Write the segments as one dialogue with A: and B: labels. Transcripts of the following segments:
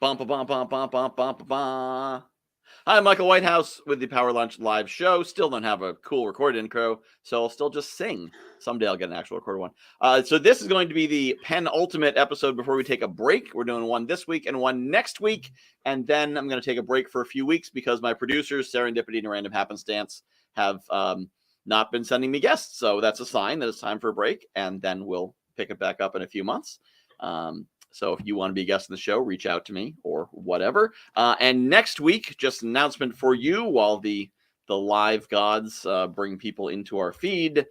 A: Bum, ba, bum, bum, bum, bum, bum, bum, bum. Hi, I'm Michael Whitehouse with the Power Lunch live show. Still don't have a cool recorded intro, so I'll still just sing. Someday I'll get an actual recorded one. So this is going to be the penultimate episode before we take a break. We're doing one this week and one next week, and then I'm going to take a break for a few weeks because my producers, Serendipity and Random Happenstance, have not been sending me guests. So that's a sign that it's time for a break, and then we'll pick it back up in a few months. So if you want to be a guest in the show, reach out to me or whatever. And next week, just an announcement for you while the live gods bring people into our feed.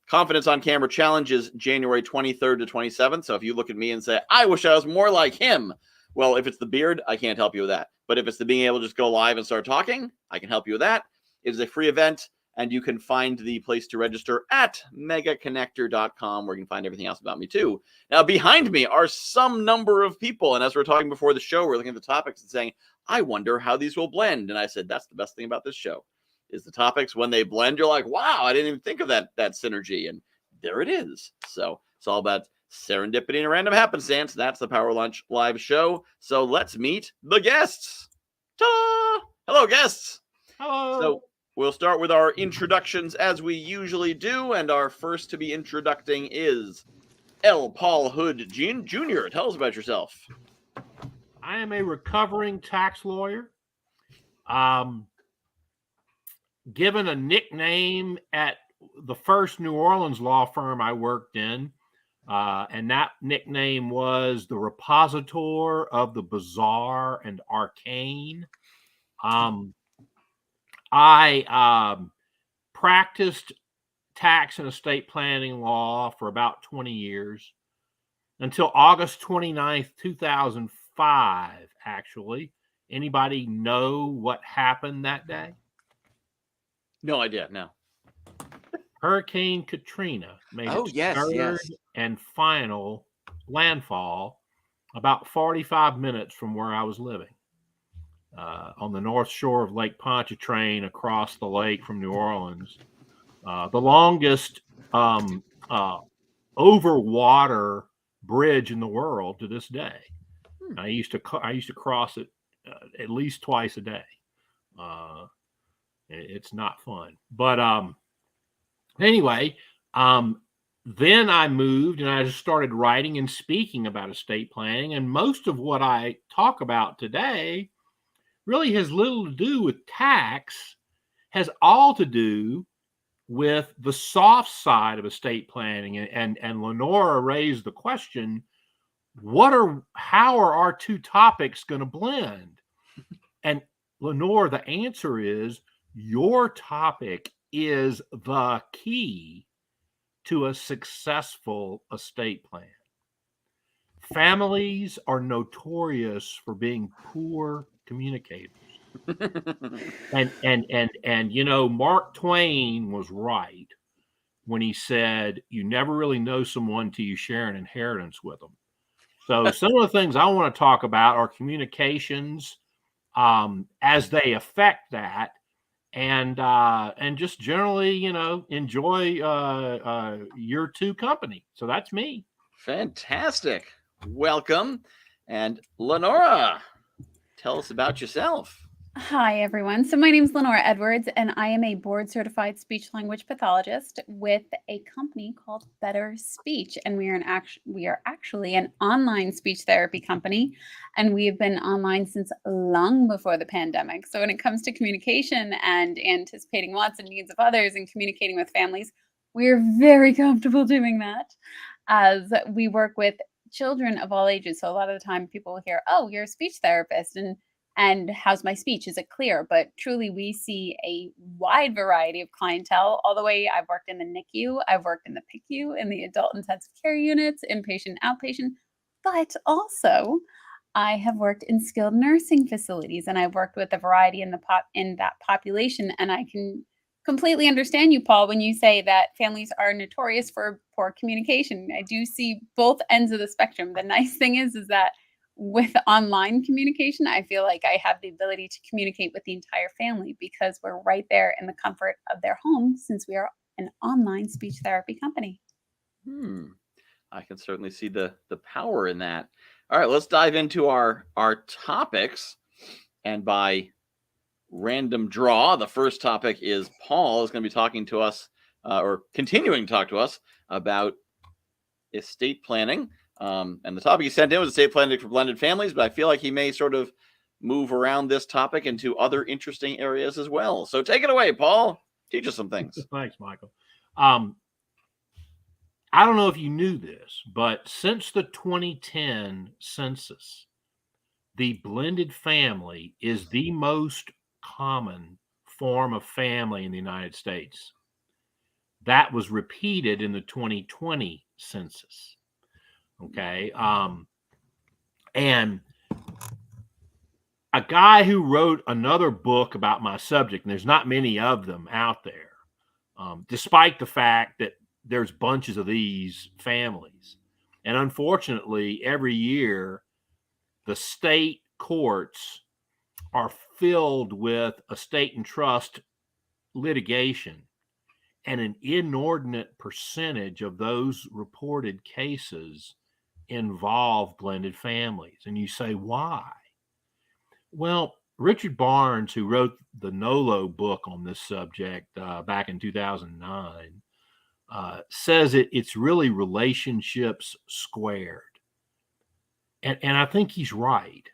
A: Confidence on Camera Challenge is January 23rd to 27th. So if you look at me and say, I wish I was more like him. Well, if it's the beard, I can't help you with that. But if it's the being able to just go live and start talking, I can help you with that. It is a free event. And you can find the place to register at megaconnector.com, where you can find everything else about me, too. Now, behind me are some number of people. And as we're talking before the show, we're looking at the topics and saying, I wonder how these will blend. And I said, that's the best thing about this show, is the topics. When they blend, you're like, wow, I didn't even think of that synergy. And there it is. So it's all about serendipity and random happenstance. That's the Power Lunch live show. So let's meet the guests. Ta-da! Hello, guests.
B: Hello.
A: So we'll start with our introductions as we usually do, and our first to be introducing is L. Paul Hood Jr. Tell us about yourself.
B: I am a recovering tax lawyer. Given a nickname at the first New Orleans law firm I worked in, and that nickname was the repositor of the bizarre and arcane. I practiced tax and estate planning law for about 20 years until August 29th, 2005, actually. Anybody know what happened that day?
A: No idea, no.
B: Hurricane Katrina made its third and final landfall about 45 minutes from where I was living, on the north shore of Lake Pontchartrain across the lake from New Orleans. The longest over water bridge in the world to this day. I used to cross it at least twice a day. It's not fun, but anyway, then I moved and I just started writing and speaking about estate planning, and most of what I talk about today really has little to do with tax, has all to do with the soft side of estate planning. And Lenora raised the question, how are our two topics going to blend? And Lenora, the answer is your topic is the key to a successful estate plan. Families are notorious for being poor communicators. and you know, Mark Twain was right when he said, you never really know someone till you share an inheritance with them. So some of the things I want to talk about are communications as they affect that, and just generally, you know, enjoy your two company. So that's me.
A: Fantastic. Welcome. And Lenora, tell us about yourself.
C: Hi, everyone. So my name is Lenora Edwards, and I am a board-certified speech-language pathologist with a company called Better Speech. And we are actually an online speech therapy company, and we have been online since long before the pandemic. So when it comes to communication and anticipating wants and needs of others and communicating with families, we're very comfortable doing that, as we work with children of all ages. So a lot of the time people will hear, oh, you're a speech therapist, and how's my speech? Is it clear? But truly, we see a wide variety of clientele all the way. I've worked in the NICU, I've worked in the PICU, in the adult intensive care units, inpatient, outpatient, but also I have worked in skilled nursing facilities, and I've worked with a variety in that population. And I can completely understand you, Paul, when you say that families are notorious for poor communication. I do see both ends of the spectrum. The nice thing is that with online communication, I feel like I have the ability to communicate with the entire family because we're right there in the comfort of their home, since we are an online speech therapy company.
A: I can certainly see the power in that. All right, let's dive into our topics. And by random draw, the first topic is Paul is going to be talking to us, or continuing to talk to us about estate planning. And the topic he sent in was estate planning for blended families, but I feel like he may sort of move around this topic into other interesting areas as well. So take it away, Paul. Teach us some things.
B: Thanks, Michael. I don't know if you knew this, but since the 2010 census, the blended family is the most common form of family in the United States. That was repeated in the 2020 census. Okay. And a guy who wrote another book about my subject, and there's not many of them out there, despite the fact that there's bunches of these families. And unfortunately, every year, the state courts are filled with estate and trust litigation, and an inordinate percentage of those reported cases involve blended families. And you say, why? Well, Richard Barnes, who wrote the NOLO book on this subject back in 2009, says it's really relationships squared. And I think he's right.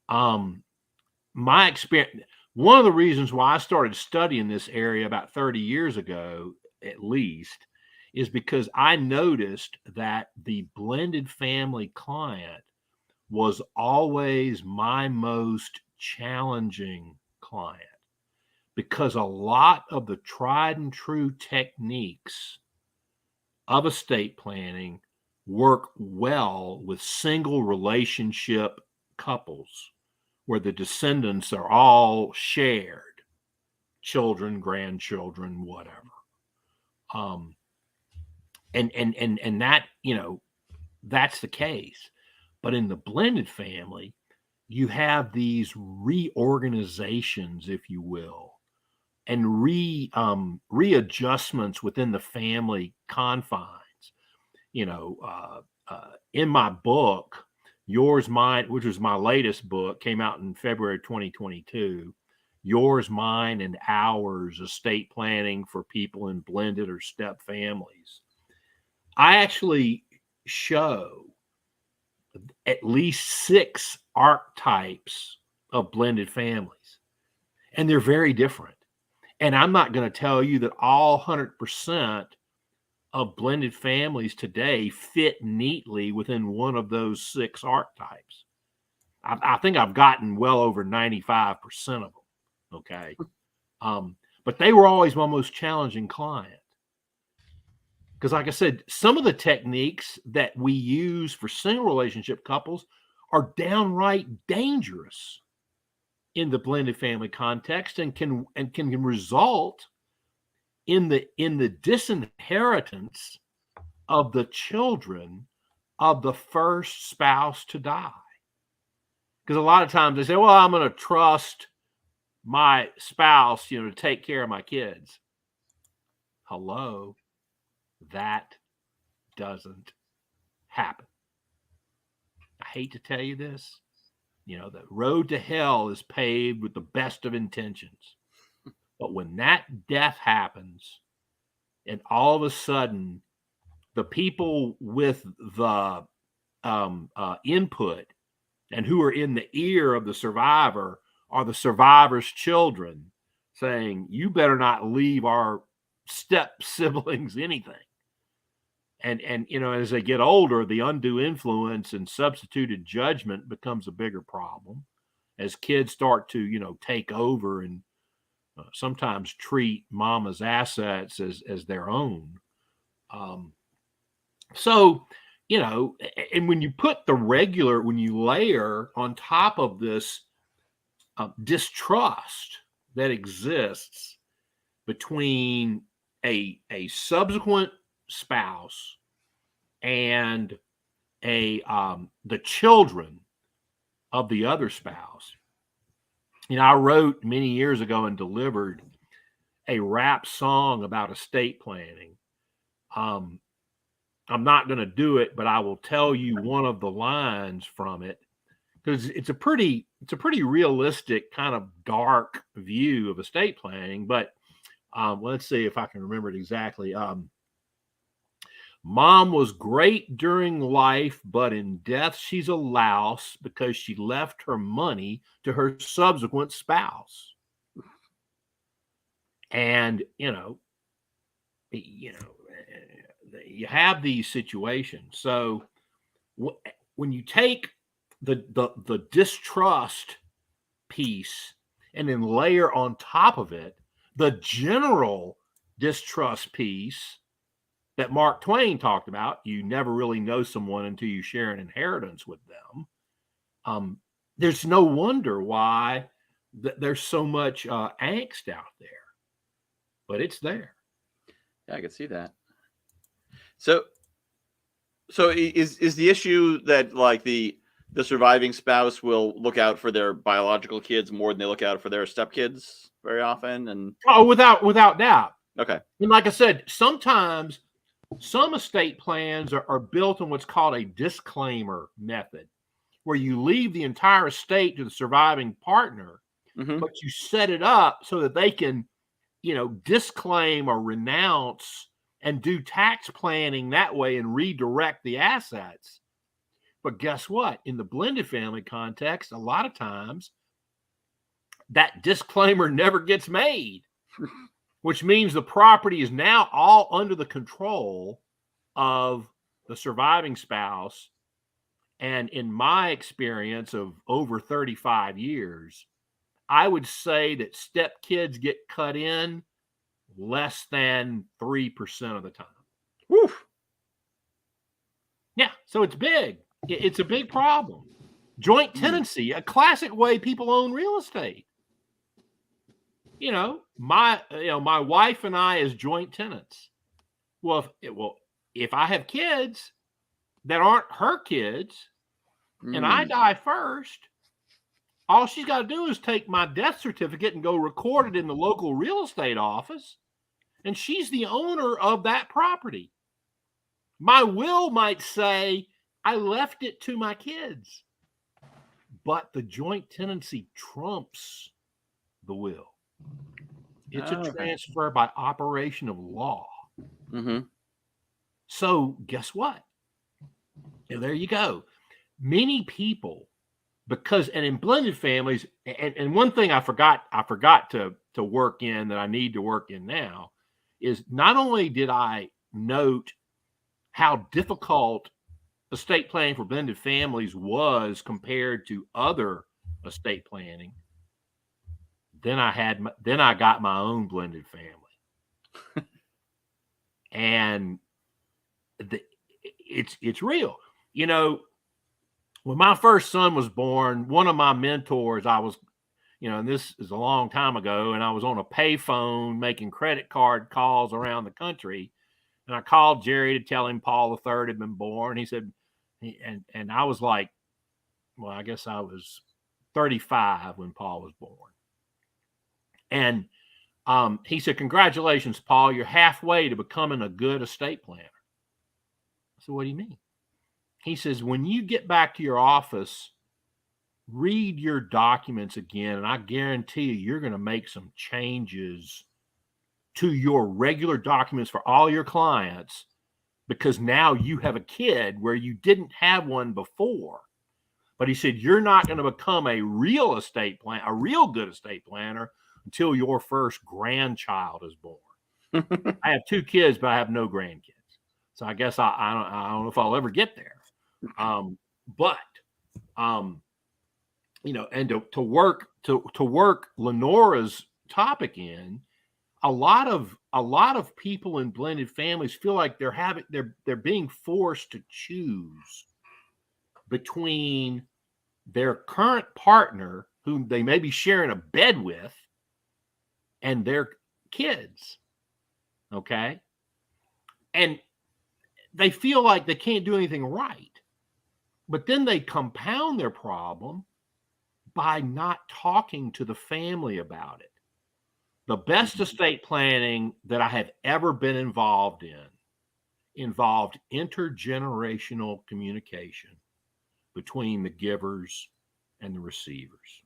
B: My experience, one of the reasons why I started studying this area about 30 years ago, at least, is because I noticed that the blended family client was always my most challenging client, because a lot of the tried and true techniques of estate planning work well with single relationship couples where the descendants are all shared, children, grandchildren, whatever. And that, that's the case. But in the blended family, you have these reorganizations, if you will, and readjustments within the family confines. In my book, Yours, Mine, which was my latest book, came out in February 2022, Yours, Mine, and Ours, Estate Planning for People in Blended or Step Families. I actually show at least 6 archetypes of blended families, and they're very different. And I'm not going to tell you that all 100% of blended families today fit neatly within one of those 6 archetypes. I think I've gotten well over 95% of them. Okay. But they were always my most challenging client. Because like I said, some of the techniques that we use for single relationship couples are downright dangerous in the blended family context, and can result in the disinheritance of the children of the first spouse to die. Because a lot of times they say, well, I'm going to trust my spouse, to take care of my kids. Hello, that doesn't happen. I hate to tell you this. The road to hell is paved with the best of intentions. But when that death happens, and all of a sudden, the people with the input and who are in the ear of the survivor are the survivor's children, saying, you better not leave our step siblings anything. And as they get older, the undue influence and substituted judgment becomes a bigger problem as kids start to, take over and sometimes treat mama's assets as their own. And when you put when you layer on top of this distrust that exists between a subsequent spouse and the children of the other spouse. I wrote many years ago and delivered a rap song about estate planning. I'm not going to do it, but I will tell you one of the lines from it, because it's a pretty realistic, kind of dark view of estate planning. But let's see if I can remember it exactly. Mom was great during life, but in death she's a louse because she left her money to her subsequent spouse. And you have these situations. So when you take the distrust piece and then layer on top of it the general distrust piece that Mark Twain talked about, you never really know someone until you share an inheritance with them. There's no wonder why there's so much angst out there, but it's there.
A: Yeah, I can see that. So is the issue that like the surviving spouse will look out for their biological kids more than they look out for their stepkids very often? And
B: without doubt.
A: Okay.
B: And like I said, sometimes some estate plans are built on what's called a disclaimer method, where you leave the entire estate to the surviving partner, but you set it up so that they can, disclaim or renounce and do tax planning that way and redirect the assets. But guess what? In the blended family context, a lot of times that disclaimer never gets made, which means the property is now all under the control of the surviving spouse. And in my experience of over 35 years, I would say that stepkids get cut in less than 3% of the time.
A: Woo.
B: Yeah, so it's big. It's a big problem. Joint tenancy, a classic way people own real estate. My wife and I as joint tenants. Well, if I have kids that aren't her kids, and I die first, all she's got to do is take my death certificate and go record it in the local real estate office, and she's the owner of that property. My will might say I left it to my kids, but the joint tenancy trumps the will. It's a transfer by operation of law. So guess what? There you go. Many people, and in blended families, and one thing I forgot to work in that I need to work in now is not only did I note how difficult estate planning for blended families was compared to other estate planning, then I got my own blended family. And it's real. When my first son was born, one of my mentors, I was, and this is a long time ago, and I was on a payphone making credit card calls around the country. And I called Jerry to tell him Paul III had been born. He said, and I was like, well, I guess I was 35 when Paul was born. And he said, congratulations, Paul, you're halfway to becoming a good estate planner. I said, what do you mean? He says, when you get back to your office, read your documents again, and I guarantee you're going to make some changes to your regular documents for all your clients, because now you have a kid where you didn't have one before. But he said, you're not going to become a real good estate planner until your first grandchild is born. I have 2 kids, but I have no grandkids. So I guess I don't know if I'll ever get there. And to work Lenora's topic in, a lot of people in blended families feel like they're being forced to choose between their current partner, whom they may be sharing a bed with, and their kids. Okay. And they feel like they can't do anything right. But then they compound their problem by not talking to the family about it. The best estate planning that I have ever been involved in involved intergenerational communication between the givers and the receivers.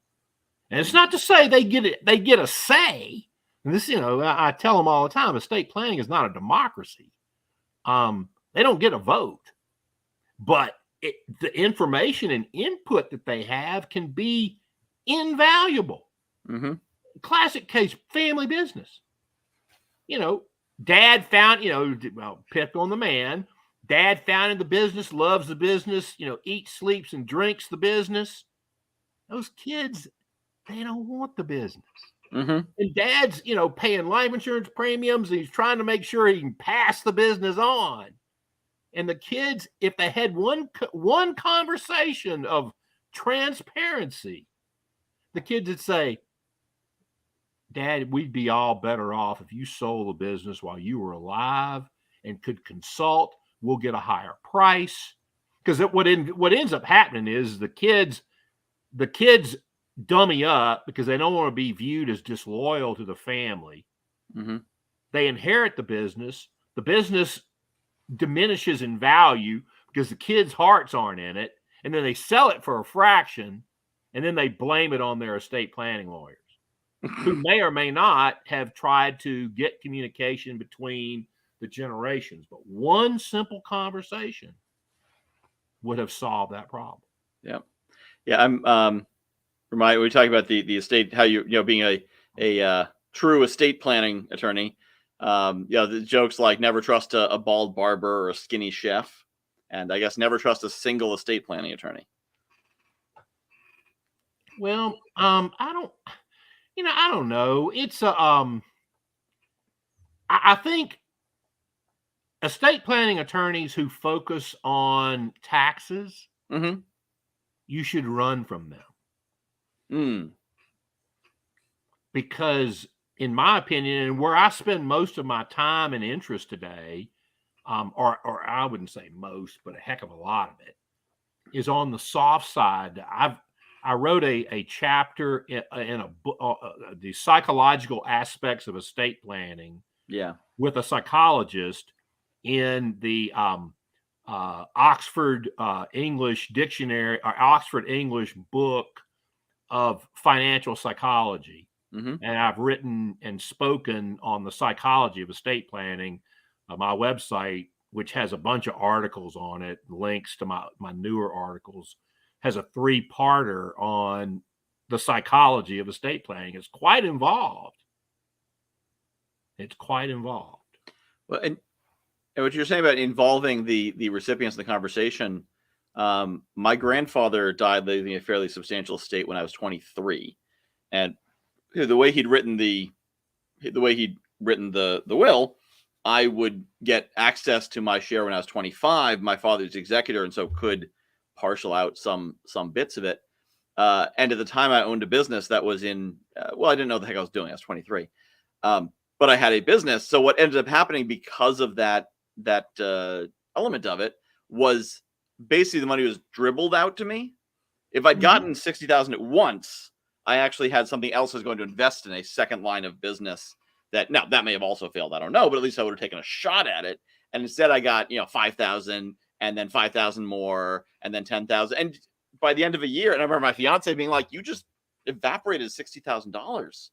B: And it's not to say they get a say. And this, I tell them all the time, estate planning is not a democracy. They don't get a vote, but the information and input that they have can be invaluable.
A: Mm-hmm.
B: Classic case, family business. Dad found, pick on the man. Dad founded the business, loves the business, eats, sleeps, and drinks the business. Those kids, they don't want the business.
A: Mm-hmm.
B: And Dad's, paying life insurance premiums. And he's trying to make sure he can pass the business on. And the kids, if they had one conversation of transparency, the kids would say, Dad, we'd be all better off if you sold the business while you were alive and could consult. We'll get a higher price. Because what ends up happening is the kids dummy up because they don't want to be viewed as disloyal to the family.
A: Mm-hmm.
B: They inherit the business. The business diminishes in value because the kids' hearts aren't in it. And then they sell it for a fraction. And then they blame it on their estate planning lawyers who may or may not have tried to get communication between the generations. But one simple conversation would have solved that problem.
A: Yeah. Yeah. I'm we talk about the estate, how you being a true estate planning attorney. The jokes like never trust a bald barber or a skinny chef. And I guess never trust a single estate planning attorney.
B: Well, I don't know. It's I think estate planning attorneys who focus on taxes,
A: mm-hmm.
B: you should run from them.
A: Mm.
B: Because in my opinion, and where I spend most of my time and interest today, or I wouldn't say most, but a heck of a lot of it, is on the soft side. I wrote a chapter in a book, the psychological aspects of estate planning.
A: Yeah,
B: with a psychologist in the Oxford English Dictionary or Oxford English book of financial psychology.
A: mm-hmm.
B: And I've written and spoken on the psychology of estate planning. My website, which has a bunch of articles on it, links to my newer articles, has a 3-parter on the psychology of estate planning. It's quite involved. Well,
A: and what you're saying about involving the recipients in the conversation, my grandfather died leaving a fairly substantial estate when I was 23, and the way he'd written the will, I would get access to my share when I was 25. My father's executor, and so could partial out some bits of it. And at the time, I owned a business that was in. I didn't know what the heck I was doing. I was 23. But I had a business. So what ended up happening because of that element of it was basically the money was dribbled out to me. If I'd gotten $60,000 at once, I actually had something else I was going to invest in, a second line of business that may have also failed. I don't know, but at least I would have taken a shot at it. And instead I got, $5,000 and then $5,000 more and then $10,000. And by the end of a year, and I remember my fiance being like, you just evaporated $60,000.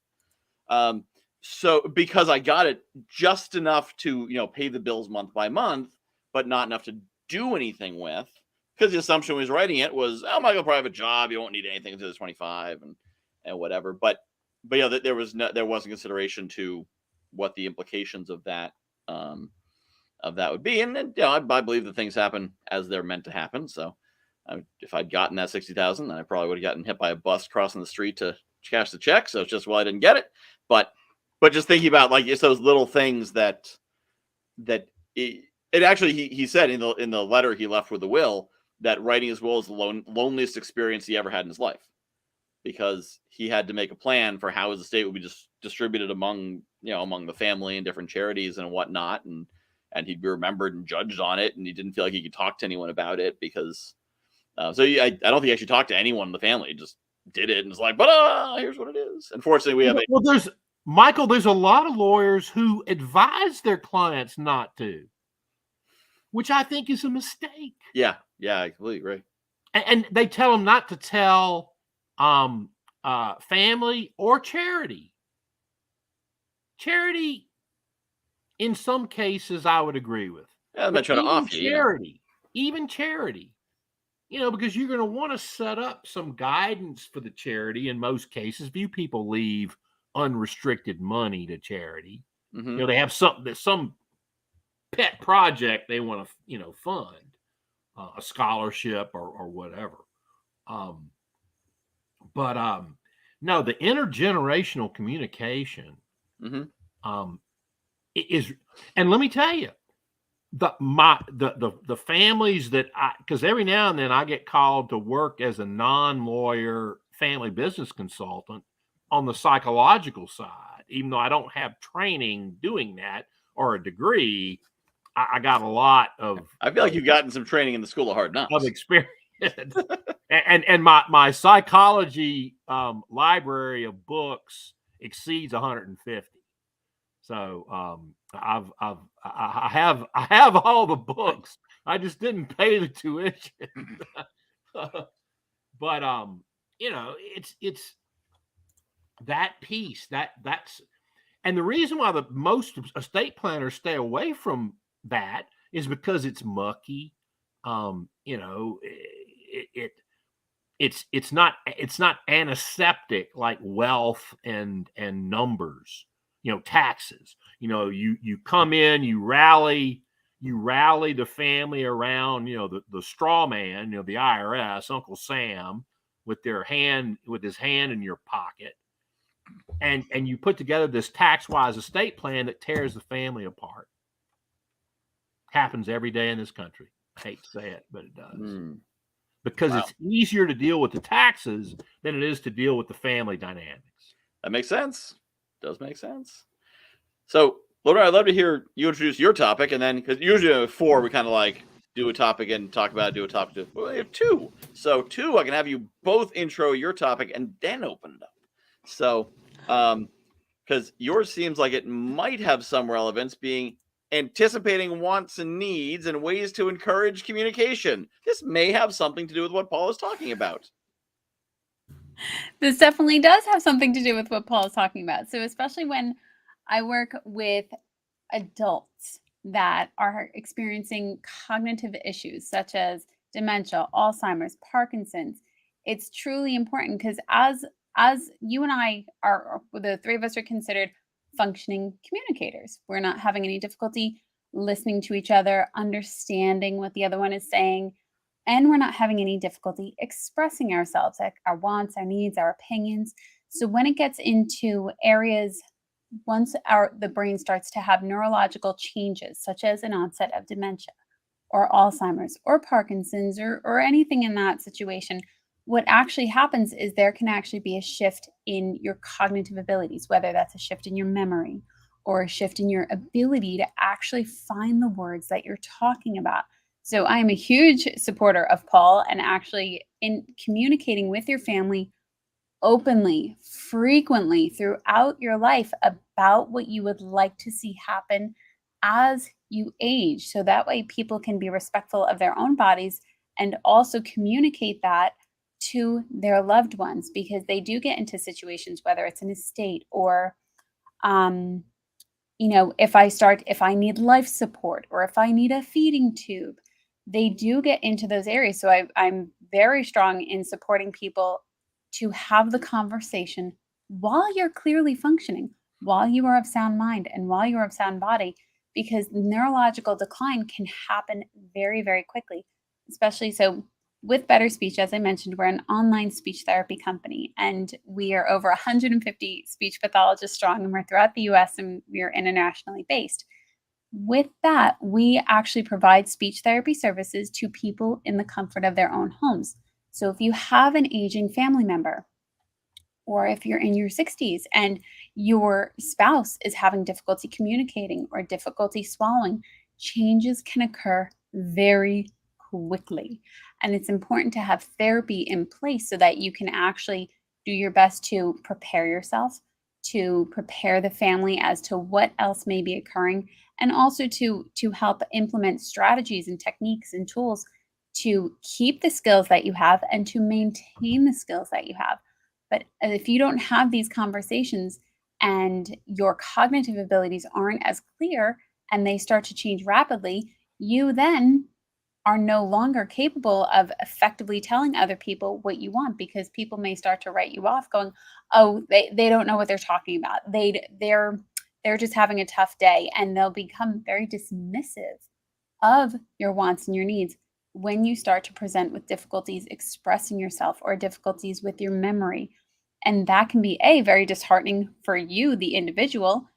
A: So because I got it just enough to, pay the bills month by month, but not enough to do anything with, because the assumption was writing it was, oh, Michael probably have a job. You won't need anything until he's 25 and whatever. But there wasn't consideration to what the implications of that would be. And I believe that things happen as they're meant to happen. So if I'd gotten that $60,000, then I probably would have gotten hit by a bus crossing the street to cash the check. So it's just, I didn't get it. But just thinking about it's those little things that it actually, he said in the letter he left with the will that writing his will is the loneliest experience he ever had in his life, because he had to make a plan for how his estate would be just distributed among the family and different charities and whatnot. And he'd be remembered and judged on it. And he didn't feel like he could talk to anyone about it because, I don't think he actually talked to anyone in the family. He just did it and was like, but here's what it is. Unfortunately, we have
B: Michael, there's a lot of lawyers who advise their clients not to. which I think is a mistake.
A: Yeah, I completely agree.
B: And they tell them not to tell family or charity. Charity, in some cases, I would agree with.
A: Yeah, I'm not trying to off you.
B: Charity, even charity, because you're going to want to set up some guidance for the charity. In most cases, few people leave unrestricted money to charity.
A: Mm-hmm.
B: They have some pet project they want to, fund, a scholarship or whatever. But no, the intergenerational communication is, and let me tell you, the families that because every now and then I get called to work as a non-lawyer family business consultant on the psychological side, even though I don't have training doing that or a degree. I got a lot of.
A: I feel like you've gotten some training in the School of Hard Knocks.
B: Of experience. and my psychology library of books exceeds 150. So I have all the books. I just didn't pay the tuition. But it's that piece that's, and the reason why the most estate planners stay away from that is because it's mucky. It's not antiseptic like wealth and numbers, taxes. You come in, you rally the family around, the straw man, the IRS, Uncle Sam, with his hand in your pocket. And you put together this tax-wise estate plan that tears the family apart. Happens every day in this country. I hate to say it, but it does. Because It's easier to deal with the taxes than it is to deal with the family dynamics.
A: That makes sense. Does make sense. So, Lenora, I'd love to hear you introduce your topic, and then, because usually before we kind of like do a topic and talk about it, do a topic. Well, we have two. So, I can have you both intro your topic and then open it up. So, because yours seems like it might have some relevance, being anticipating wants and needs and ways to encourage communication. This may have something to do with what Paul is talking about.
C: This definitely does have something to do with what Paul is talking about. So especially when I work with adults that are experiencing cognitive issues such as dementia, Alzheimer's, Parkinson's, it's truly important because as you and I are, the three of us are considered functioning communicators. We're not having any difficulty listening to each other, understanding what the other one is saying, and we're not having any difficulty expressing ourselves, like our wants, our needs, our opinions. So when it gets into areas, once the brain starts to have neurological changes, such as an onset of dementia or Alzheimer's or Parkinson's or anything in that situation, what actually happens is there can actually be a shift in your cognitive abilities, whether that's a shift in your memory or a shift in your ability to actually find the words that you're talking about. So I am a huge supporter of Paul and actually in communicating with your family openly, frequently throughout your life about what you would like to see happen as you age. So that way people can be respectful of their own bodies and also communicate that to their loved ones, because they do get into situations, whether it's an estate or, if I need life support or if I need a feeding tube, they do get into those areas. So I'm very strong in supporting people to have the conversation while you're clearly functioning, while you are of sound mind and while you're of sound body, because neurological decline can happen very, very quickly, especially so. With Better Speech, as I mentioned, we're an online speech therapy company, and we are over 150 speech pathologists strong, and we're throughout the US and we are internationally based. With that, we actually provide speech therapy services to people in the comfort of their own homes. So if you have an aging family member, or if you're in your 60s and your spouse is having difficulty communicating or difficulty swallowing, changes can occur very quickly. And it's important to have therapy in place so that you can actually do your best to prepare yourself to prepare the family as to what else may be occurring, and also to help implement strategies and techniques and tools to keep the skills that you have and to maintain the skills that you have. But if you don't have these conversations and your cognitive abilities aren't as clear and they start to change rapidly, you then are no longer capable of effectively telling other people what you want, because people may start to write you off going, oh, they don't know what they're talking about. They're just having a tough day, and they'll become very dismissive of your wants and your needs when you start to present with difficulties expressing yourself or difficulties with your memory. And that can be very disheartening for you, the individual,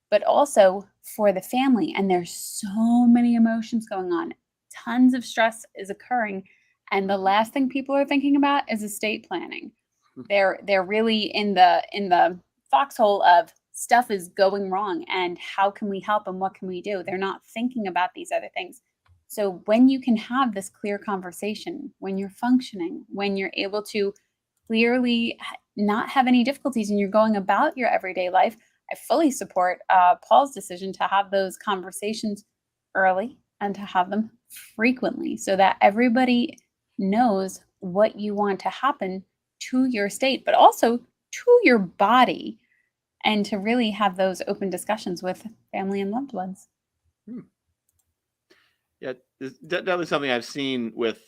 C: but also for the family. And there's so many emotions going on. Tons of stress is occurring. And the last thing people are thinking about is estate planning. They're really in the foxhole of stuff is going wrong and how can we help and what can we do? They're not thinking about these other things. So when you can have this clear conversation, when you're functioning, when you're able to clearly not have any difficulties and you're going about your everyday life, I fully support Paul's decision to have those conversations early and to have them frequently so that everybody knows what you want to happen to your state, but also to your body, and to really have those open discussions with family and loved ones.
A: Yeah, it's definitely something I've seen with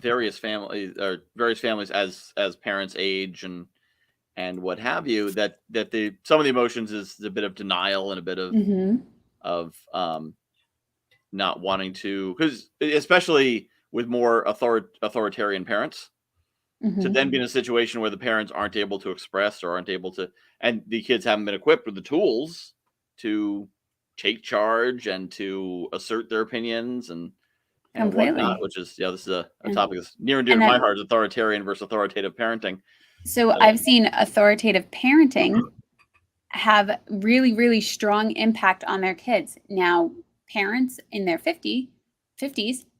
A: various families as parents age and what have you, that some of the emotions is a bit of denial and a bit of not wanting to, because especially with more authoritarian parents, to then be in a situation where the parents aren't able to express or aren't able to, and the kids haven't been equipped with the tools to take charge and to assert their opinions and whatnot, which is, this is a topic that's near and dear to my heart, authoritarian versus authoritative parenting.
C: So I've seen authoritative parenting have really, really strong impact on their kids. Now, parents in their 50s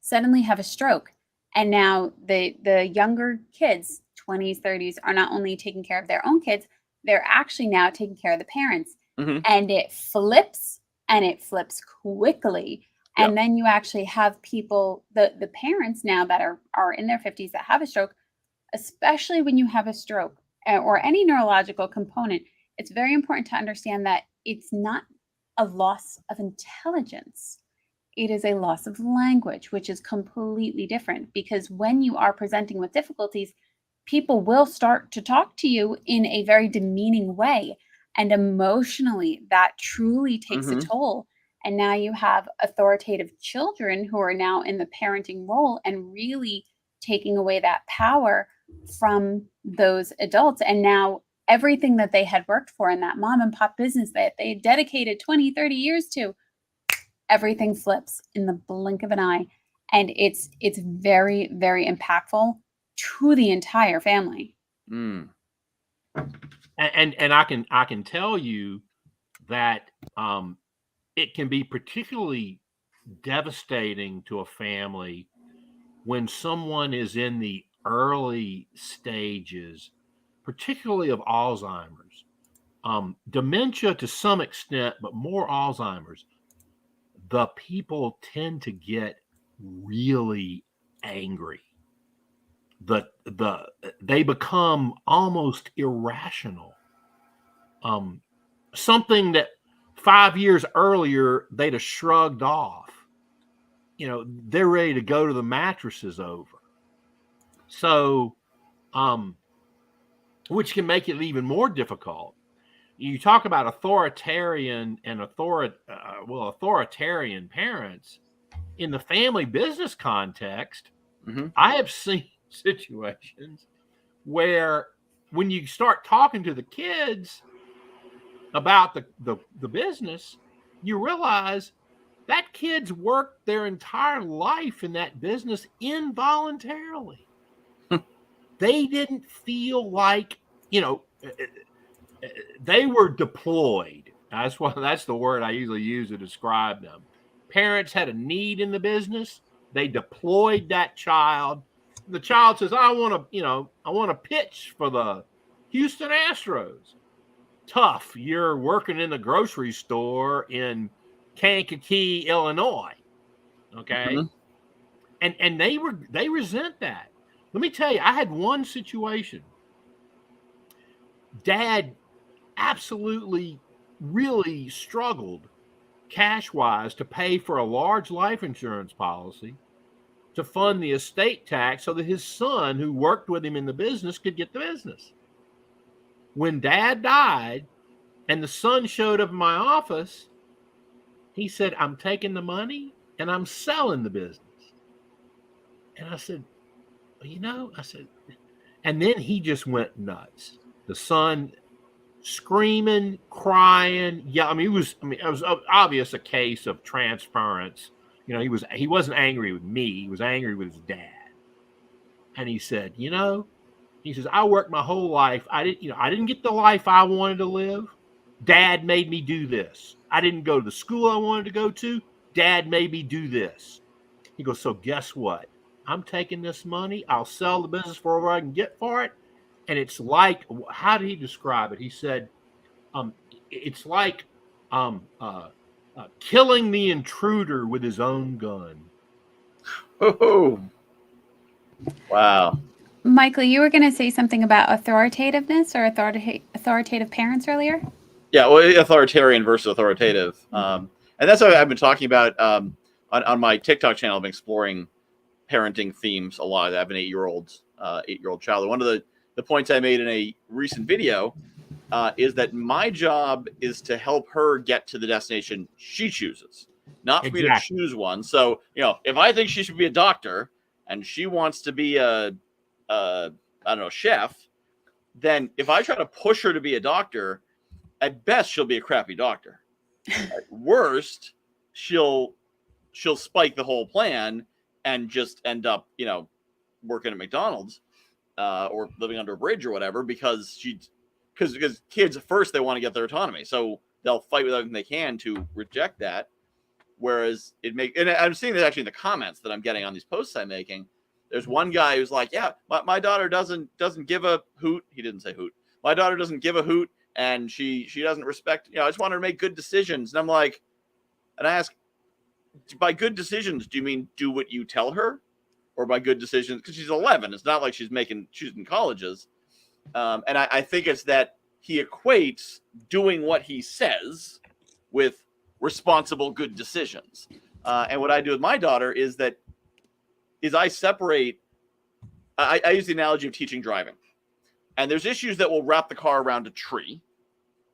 C: suddenly have a stroke. And now the younger kids, 20s, 30s, are not only taking care of their own kids, they're actually now taking care of the parents. And it flips, and it flips quickly. And then you actually have people, the parents now that are in their 50s that have a stroke, especially when you have a stroke or any neurological component, it's very important to understand that it's not a loss of intelligence. It is a loss of language, which is completely different, because when you are presenting with difficulties, people will start to talk to you in a very demeaning way. And emotionally, that truly takes a toll. And now you have authoritative children who are now in the parenting role and really taking away that power from those adults. And now everything that they had worked for in that mom and pop business that they had dedicated 20, 30 years to, everything flips in the blink of an eye. And it's very, very impactful to the entire family.
B: And I can tell you that it can be particularly devastating to a family when someone is in the early stages, particularly of Alzheimer's, dementia to some extent, but more Alzheimer's. The people tend to get really angry. They become almost irrational. Something that 5 years earlier they'd have shrugged off. They're ready to go to the mattresses over. So, which can make it even more difficult. You talk about authoritarian and authoritarian parents in the family business context. I have seen situations where when you start talking to the kids about the business, you realize that kids worked their entire life in that business involuntarily. They didn't feel like, they were deployed. That's the word I usually use to describe them. Parents had a need in the business. They deployed that child. The child says, I want to pitch for the Houston Astros. Tough. You're working in the grocery store in Kankakee, Illinois. Okay.
A: Mhm.
B: And they resent that. Let me tell you, I had one situation. Dad absolutely really struggled cash-wise to pay for a large life insurance policy to fund the estate tax so that his son, who worked with him in the business, could get the business. When Dad died and the son showed up in my office, he said, I'm taking the money and I'm selling the business. And I said, and then he just went nuts. The son screaming, crying. Yeah, it was obvious a case of transference. He wasn't angry with me. He was angry with his dad. And he said, he says, I worked my whole life. I didn't get the life I wanted to live. Dad made me do this. I didn't go to the school I wanted to go to. Dad made me do this. He goes, so guess what? I'm taking this money. I'll sell the business for whatever I can get for it. And it's like, how did he describe it? He said, it's like killing the intruder with his own gun.
A: Oh, wow.
C: Michael, you were going to say something about authoritativeness or authoritative parents earlier?
A: Yeah, well, authoritarian versus authoritative. And that's what I've been talking about on my TikTok channel. I've been exploring parenting themes a lot. I have an 8-year-old child. One of the points I made in a recent video is that my job is to help her get to the destination she chooses, not for me to choose one. So, if I think she should be a doctor and she wants to be a chef, then if I try to push her to be a doctor, at best she'll be a crappy doctor. At worst, she'll spike the whole plan and just end up, working at McDonald's or living under a bridge or whatever, because kids first, they want to get their autonomy, so they'll fight with everything they can to reject that. Whereas and I'm seeing this actually in the comments that I'm getting on these posts I'm making. There's one guy who's like, yeah, my daughter doesn't give a hoot. He didn't say hoot. My daughter doesn't give a hoot, and she doesn't respect. I just want her to make good decisions. And I'm like, and I ask, by good decisions, do you mean do what you tell her, or by good decisions? Because she's 11. It's not like she's in colleges. And I think it's that he equates doing what he says with responsible, good decisions. And what I do with my daughter is I separate. I use the analogy of teaching driving. And there's issues that will wrap the car around a tree,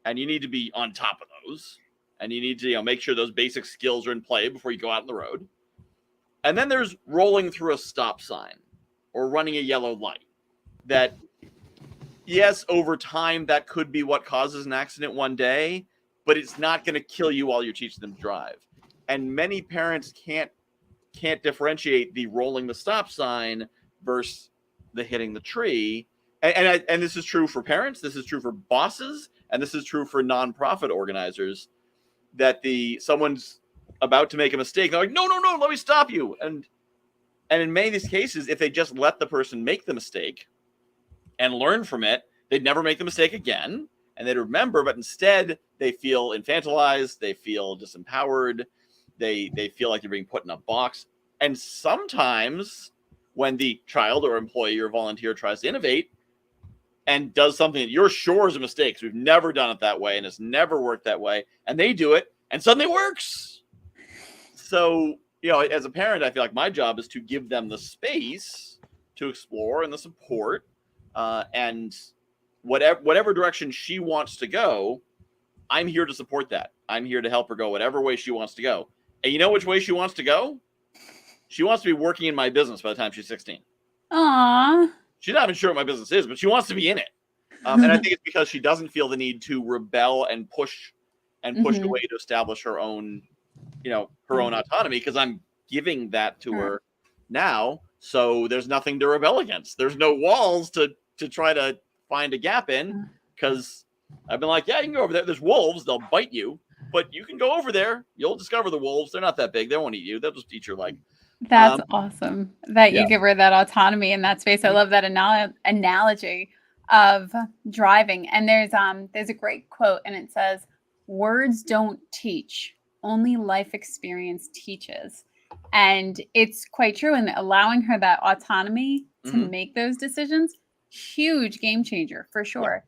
A: and you need to be on top of those. And you need to make sure those basic skills are in play before you go out on the road. And then there's rolling through a stop sign or running a yellow light. That, yes, over time, that could be what causes an accident one day, but it's not going to kill you while you're teaching them to drive. And many parents can't differentiate the rolling the stop sign versus the hitting the tree. And this is true for parents, this is true for bosses, and this is true for nonprofit organizers, that someone's about to make a mistake. They're like, no, let me stop you. And in many of these cases, if they just let the person make the mistake and learn from it, they'd never make the mistake again, and they'd remember. But instead, they feel infantilized, they feel disempowered, they feel like they're being put in a box. And sometimes when the child or employee or volunteer tries to innovate and does something that you're sure is a mistake, because we've never done it that way and it's never worked that way, and they do it and suddenly it works. So, as a parent, I feel like my job is to give them the space to explore and the support, and whatever direction she wants to go, I'm here to support that. I'm here to help her go whatever way she wants to go. And you know which way she wants to go? She wants to be working in my business by the time she's 16.
C: Aww.
A: She's not even sure what my business is, but she wants to be in it. And I think it's because she doesn't feel the need to rebel and push away to establish her own, her own autonomy, because I'm giving that to her now. So there's nothing to rebel against. There's no walls to try to find a gap in, because I've been like, yeah, you can go over there. There's wolves. They'll bite you, but you can go over there. You'll discover the wolves. They're not that big. They won't eat you. They'll just eat your leg.
C: That's awesome that you give her that autonomy in that space. I love that analogy. of driving, and there's a great quote, and it says, "Words don't teach, only life experience teaches." And it's quite true. And allowing her that autonomy to make those decisions, huge game changer for sure.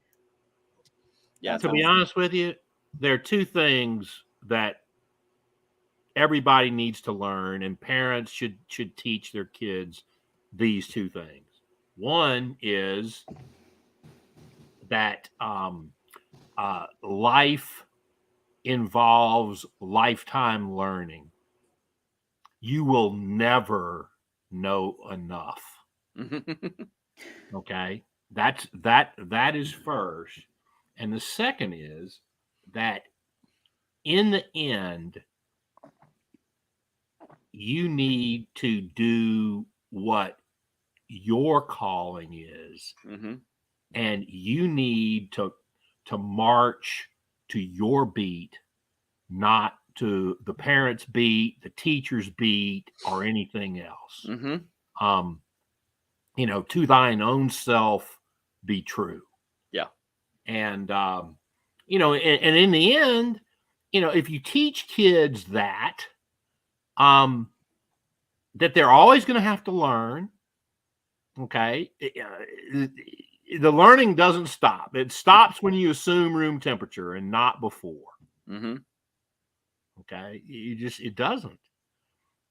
A: Yeah.
B: To be honest with you, there are two things that everybody needs to learn, and parents should teach their kids these two things. One is that life involves lifetime learning. You will never know enough. Okay, that is first, and the second is that in the end, you need to do what your calling is, and you need to march to your beat, not to the parents' beat, the teacher's beat, or anything else. To thine own self be true.
A: Yeah.
B: And and in the end, if you teach kids that they're always going to have to learn, okay, the learning doesn't stop. It stops when you assume room temperature and not before. Okay, it doesn't.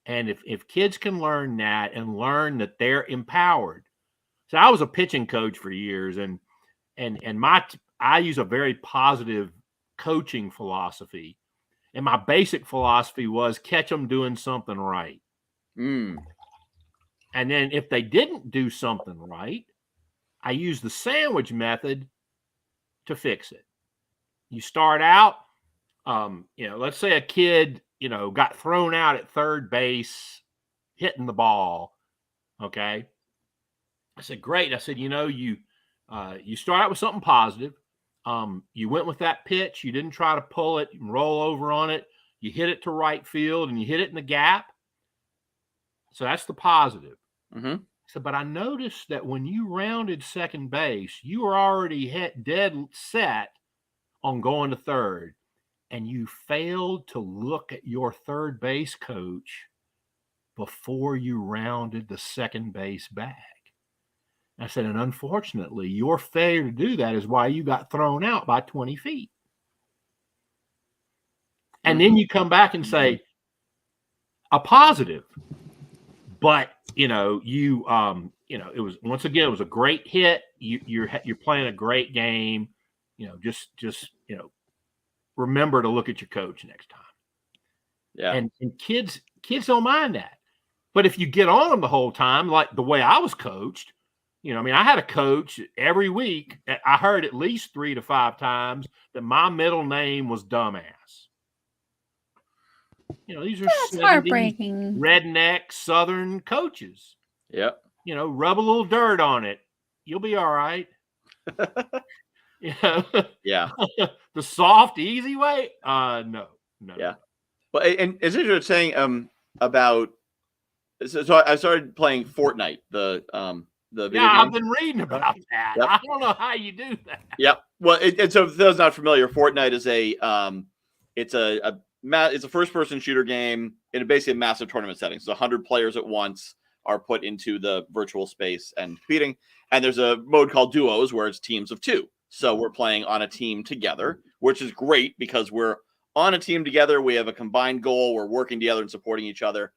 B: And if kids can learn that and learn that they're empowered. So I was a pitching coach for years, and I use a very positive coaching philosophy. And my basic philosophy was catch them doing something right. And then if they didn't do something right, I use the sandwich method to fix it. You start out, let's say a kid, got thrown out at third base, hitting the ball. Okay. I said, great. I said, you start out with something positive. You went with that pitch. You didn't try to pull it and roll over on it. You hit it to right field and you hit it in the gap. So that's the positive. So, but I noticed that when you rounded second base, you were already dead set on going to third, and you failed to look at your third base coach before you rounded the second base bag. I said, and unfortunately, your failure to do that is why you got thrown out by 20 feet. And then you come back and say a positive, but it was, once again, it was a great hit. You're playing a great game. Just remember to look at your coach next time.
A: Yeah.
B: And kids don't mind that. But if you get on them the whole time, like the way I was coached, I had a coach every week. I heard at least 3 to 5 times that my middle name was dumbass. These are
C: heartbreaking
B: redneck Southern coaches.
A: Yep.
B: Rub a little dirt on it. You'll be all right.
A: Yeah.
B: The soft, easy way? No.
A: Yeah. Well, and it's interesting about. So I started playing Fortnite, the video game.
B: I've been reading about that. Yep. I don't know how you do that.
A: Yep. Well, and so for those not familiar, Fortnite is it's a first-person shooter game in basically a massive tournament setting. So 100 players at once are put into the virtual space and competing. And there's a mode called duos where it's teams of 2. So we're playing on a team together, which is great because we're on a team together. We have a combined goal. We're working together and supporting each other,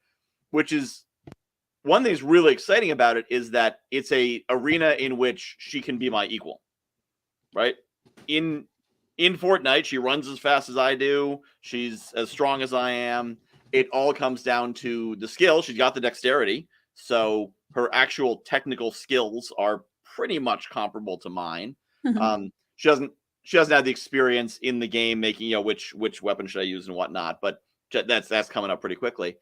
A: which is one thing that's really exciting about it is that it's a arena in which she can be my equal, right? In Fortnite, she runs as fast as I do. She's as strong as I am. It all comes down to the skill. She's got the dexterity. So her actual technical skills are pretty much comparable to mine. She doesn't have the experience in the game making, which weapon should I use and whatnot, but that's coming up pretty quickly.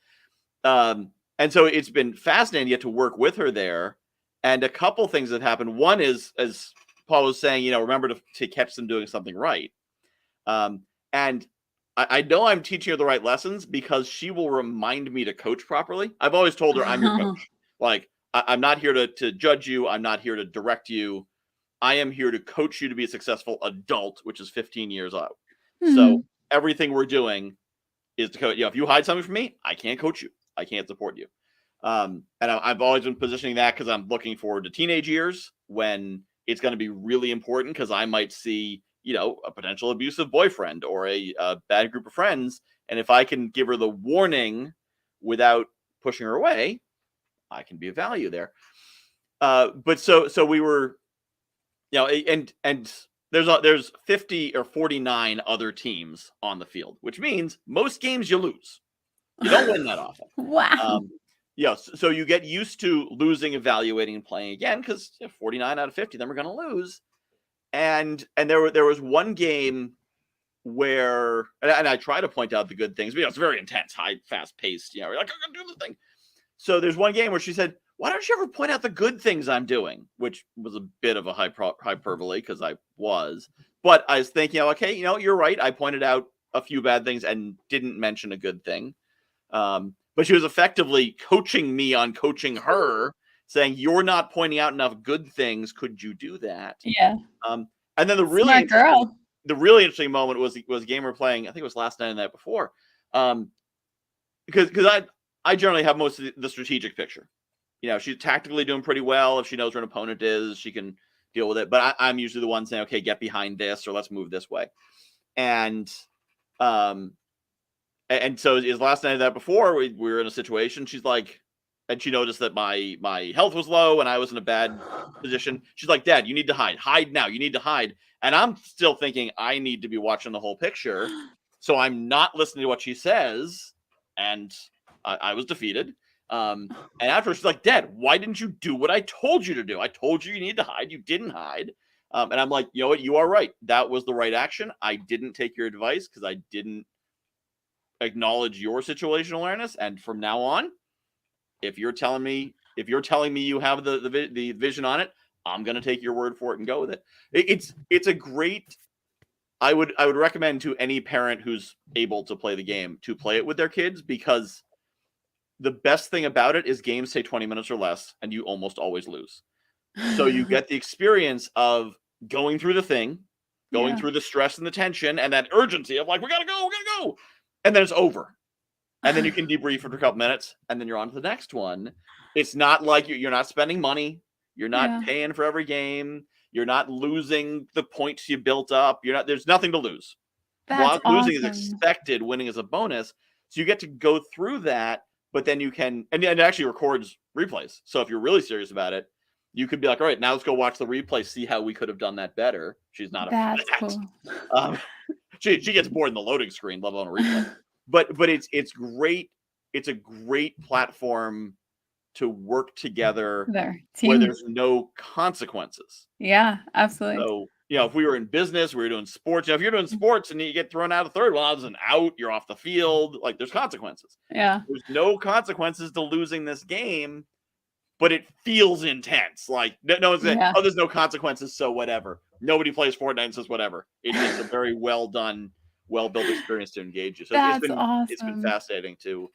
A: And so it's been fascinating to get to work with her there. And a couple things that happened. One is, as Paul was saying, remember to catch them doing something right. And I know I'm teaching her the right lessons because she will remind me to coach properly. I've always told her I'm your coach. Like, I'm not here to judge you. I'm not here to direct you. I am here to coach you to be a successful adult, which is 15 years out.
C: Hmm.
A: So everything we're doing is to coach. If you hide something from me, I can't coach you. I can't support you. And I've always been positioning that because I'm looking forward to teenage years when it's going to be really important, because I might see, a potential abusive boyfriend or a bad group of friends. And if I can give her the warning without pushing her away, I can be of value there. But so we were, and there's 50 or 49 other teams on the field, which means most games you lose. You don't win that often.
C: Wow.
A: So you get used to losing, evaluating, and playing again, because 49 out of 50, then we're going to lose. And there was one game where, and I try to point out the good things, but it's very intense, high, fast paced. We're like, I'm going to do the thing. So there's one game where she said, "Why don't you ever point out the good things I'm doing?" Which was a bit of a hyperbole, because I was. But I was thinking, okay, you're right. I pointed out a few bad things and didn't mention a good thing. But she was effectively coaching me on coaching her, saying, "You're not pointing out enough good things. Could you do that?"
C: Yeah.
A: And then the really interesting moment was a game we're playing. I think it was last night and the night before. Because I generally have most of the strategic picture. She's tactically doing pretty well. If she knows where an opponent is, she can deal with it. But I'm usually the one saying, "Okay, get behind this," or "Let's move this way." And so is last night and that before we were in a situation. She's like, and she noticed that my health was low and I was in a bad position. She's like, "Dad, you need to hide now. You need to hide." And I'm still thinking I need to be watching the whole picture. So I'm not listening to what she says. And I was defeated. And after, she's like, "Dad, why didn't you do what I told you to do? I told you need to hide. You didn't hide." And I'm like, "You know what? You are right. That was the right action. I didn't take your advice because I didn't acknowledge your situational awareness. And from now on, if you're telling me you have the vision on it, I'm going to take your word for it and go with it." It's a great. I would recommend to any parent who's able to play the game to play it with their kids, because the best thing about it is games take 20 minutes or less, and you almost always lose. So you get the experience of going through the thing, going through the stress and the tension and that urgency of like, we gotta go. And then it's over. And then you can debrief for a couple minutes, and then you're on to the next one. It's not like you're not spending money. You're not paying for every game. You're not losing the points you built up. There's nothing to lose.
C: That's
A: Losing is
C: awesome.
A: expected, winning is a bonus. So you get to go through that, but then you can, and it actually records replays. So if you're really serious about it, you could be like, "All right, now let's go watch the replay, see how we could have done that better." She's not
C: That's
A: a
C: cool.
A: she gets bored in the loading screen, let alone a replay. But it's great. It's a great platform to work together where there's no consequences.
C: Yeah, absolutely.
A: So, if we were in business, we were doing sports. If you're doing sports and you get thrown out of third, well, there's an out, you're off the field. Like, there's consequences.
C: Yeah.
A: There's no consequences to losing this game, but it feels intense. Like, no one's saying, "Oh, there's no consequences, so whatever." Nobody plays Fortnite and says whatever. It's just a very well done, well built experience to engage you. So
C: That's
A: it's been
C: awesome.
A: fascinating to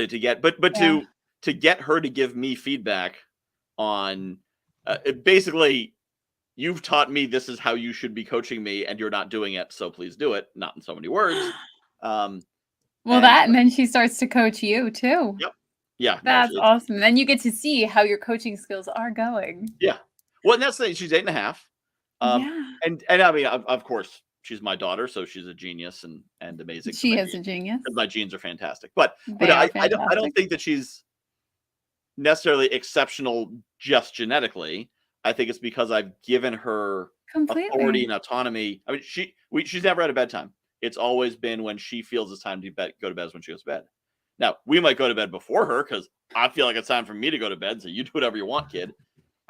A: get, but to get her to give me feedback on basically, "You've taught me this is how you should be coaching me, and you're not doing it, so please do it." Not in so many words.
C: Well, and then she starts to coach you too.
A: Yep. Yeah.
C: That's awesome. Then you get to see how your coaching skills are going.
A: Yeah. Well, and that's the thing. She's 8.5. And I mean, of course, she's my daughter, so she's a genius and amazing.
C: She is a genius.
A: My genes are fantastic. But I don't think that she's necessarily exceptional just genetically. I think it's because I've given her authority and autonomy. I mean, she's never had a bedtime. It's always been when she feels it's time to go to bed is when she goes to bed. Now, we might go to bed before her because I feel like it's time for me to go to bed. So you do whatever you want, kid.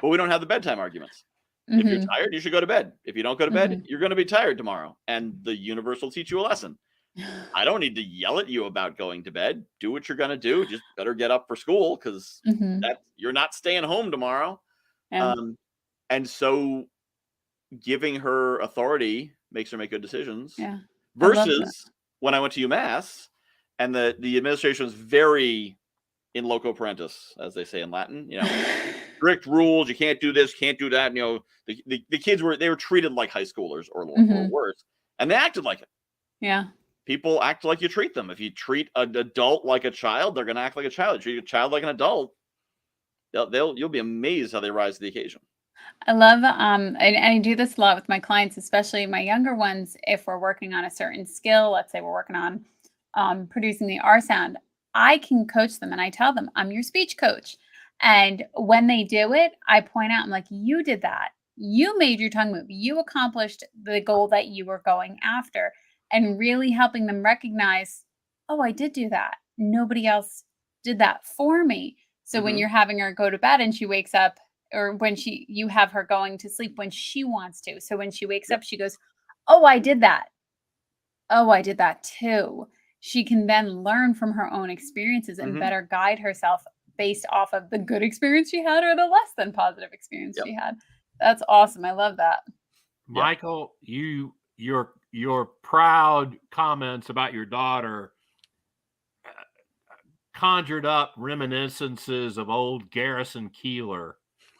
A: But we don't have the bedtime arguments. If you're tired, you should go to bed. If you don't go to bed, you're going to be tired tomorrow. And the universe will teach you a lesson. I don't need to yell at you about going to bed. Do what you're going to do. Just better get up for school, because you're not staying home tomorrow.
C: Yeah.
A: And so giving her authority makes her make good decisions.
C: Yeah.
A: Versus when I went to UMass, and the administration was very in loco parentis, as they say in Latin. strict rules. You can't do this, can't do that. You know, the kids were treated like high schoolers or worse, and they acted like it.
C: Yeah.
A: People act like you treat them. If you treat an adult like a child, they're going to act like a child. Treat a child like an adult, you'll be amazed how they rise to the occasion.
C: I love and I do this a lot with my clients, especially my younger ones. If we're working on a certain skill, let's say we're working on producing the R sound, I can coach them and I tell them I'm your speech coach. And when they do it, I point out, I'm like, you did that. You made your tongue move. You accomplished the goal that you were going after, and really helping them recognize, oh, I did do that. Nobody else did that for me. So when you're having her go to bed and she wakes up, or when you have her going to sleep when she wants to. So when she wakes up, she goes, oh, I did that. Oh, I did that too. She can then learn from her own experiences and better guide herself based off of the good experience she had or the less than positive experience she had. That's awesome. I love that.
B: Michael, your proud comments about your daughter conjured up reminiscences of old Garrison Keillor.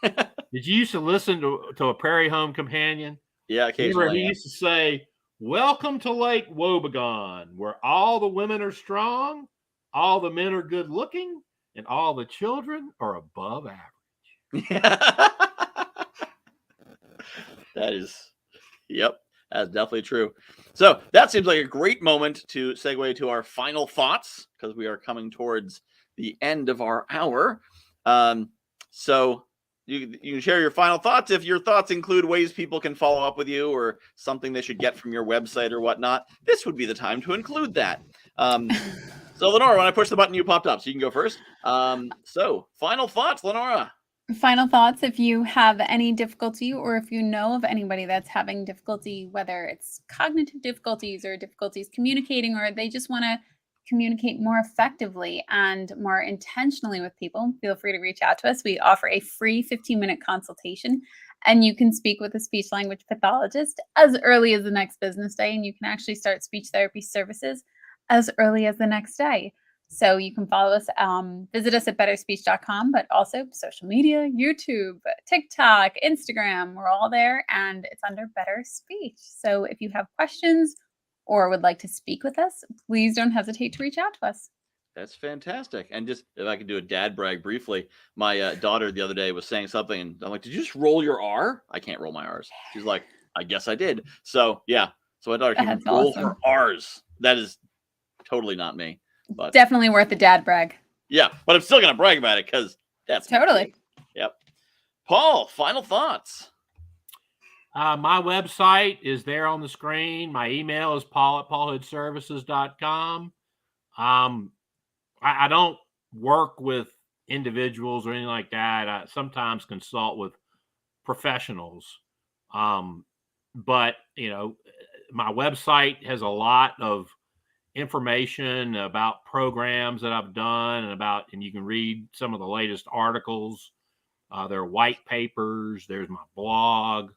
B: Did you used to listen to a Prairie Home Companion?
A: Yeah, occasionally.
B: He used to say, "Welcome to Lake Wobegon, where all the women are strong, all the men are good looking, and all the children are above average."
A: That is, that's definitely true. So that seems like a great moment to segue to our final thoughts, because we are coming towards the end of our hour. So you can share your final thoughts. If your thoughts include ways people can follow up with you or something they should get from your website or whatnot, this would be the time to include that. So Lenora, when I push the button, you popped up, so you can go first. So final thoughts, Lenora.
C: Final thoughts. If you have any difficulty, or if you know of anybody that's having difficulty, whether it's cognitive difficulties or difficulties communicating, or they just want to communicate more effectively and more intentionally with people, feel free to reach out to us. We offer a free 15-minute consultation, and you can speak with a speech language pathologist as early as the next business day, and you can actually start speech therapy services as early as the next day. So you can follow us, visit us at betterspeech.com, but also social media, YouTube, TikTok, Instagram, we're all there, and it's under Better Speech. So if you have questions or would like to speak with us, please don't hesitate to reach out to us.
A: That's fantastic. And just, if I could do a dad brag briefly, my daughter the other day was saying something, and I'm like, did you just roll your R? I can't roll my R's. She's like, I guess I did. So yeah, so my daughter can roll her R's. That is totally not me. But
C: definitely worth a dad brag.
A: Yeah, but I'm still gonna brag about it because that's
C: totally.
A: Yep. Paul, final thoughts.
B: My website is there on the screen. My email is paul@paulhoodservices.com. I don't work with individuals or anything like that. I sometimes consult with professionals. But my website has a lot of information about programs that I've done and you can read some of the latest articles. There are white papers. There's my blog.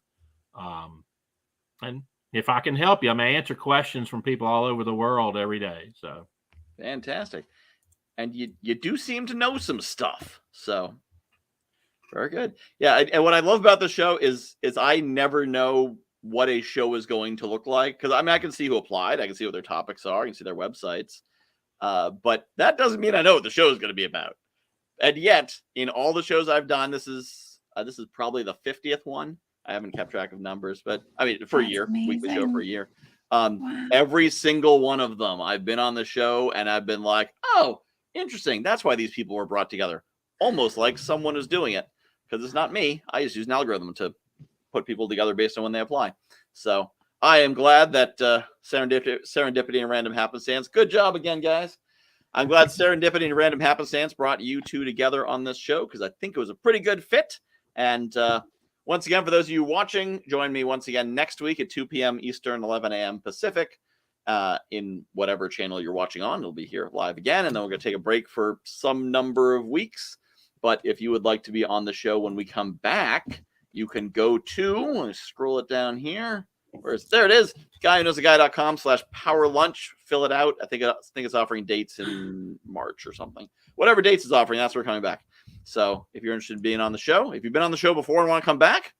B: And if I can help you, I may answer questions from people all over the world every day. So
A: fantastic. And you do seem to know some stuff. So very good. Yeah. And what I love about the show is I never know what a show is going to look like. Because I can see who applied. I can see what their topics are. I can see their websites. But that doesn't mean I know what the show is going to be about. And yet, in all the shows I've done, this is probably the 50th one. I haven't kept track of numbers, but I mean, for a year, weekly show for a year. Wow. Every single one of them, I've been on the show and I've been like, oh, interesting. That's why these people were brought together. Almost like someone is doing it, because it's not me. I just use an algorithm to put people together based on when they apply. So I am glad that serendipity and random happenstance. Good job again, guys. I'm glad serendipity and random happenstance brought you two together on this show, because I think it was a pretty good fit. And once again, for those of you watching, join me once again next week at 2 p.m. Eastern, 11 a.m. Pacific, in whatever channel you're watching on. It'll be here live again, and then we're going to take a break for some number of weeks. But if you would like to be on the show when we come back, you can go to, let me scroll it down here. There it is, guywhoknowsaguy.com/powerlunch. Fill it out. I think it's offering dates in March or something. Whatever dates it's offering, that's where we're coming back. So if you're interested in being on the show, if you've been on the show before and want to come back,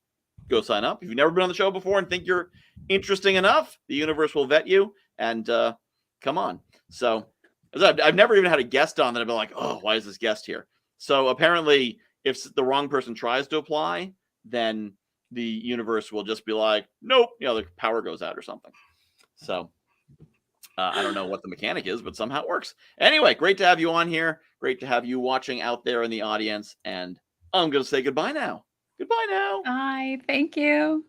A: go sign up. If you've never been on the show before and think you're interesting enough, the universe will vet you and come on. So I've never even had a guest on that I've been like, oh, why is this guest here? So apparently, if the wrong person tries to apply, then the universe will just be like, nope, the power goes out or something. So I don't know what the mechanic is, but somehow it works. Anyway, great to have you on here. Great to have you watching out there in the audience. And I'm going to say goodbye now. Goodbye now.
C: Bye. Thank you.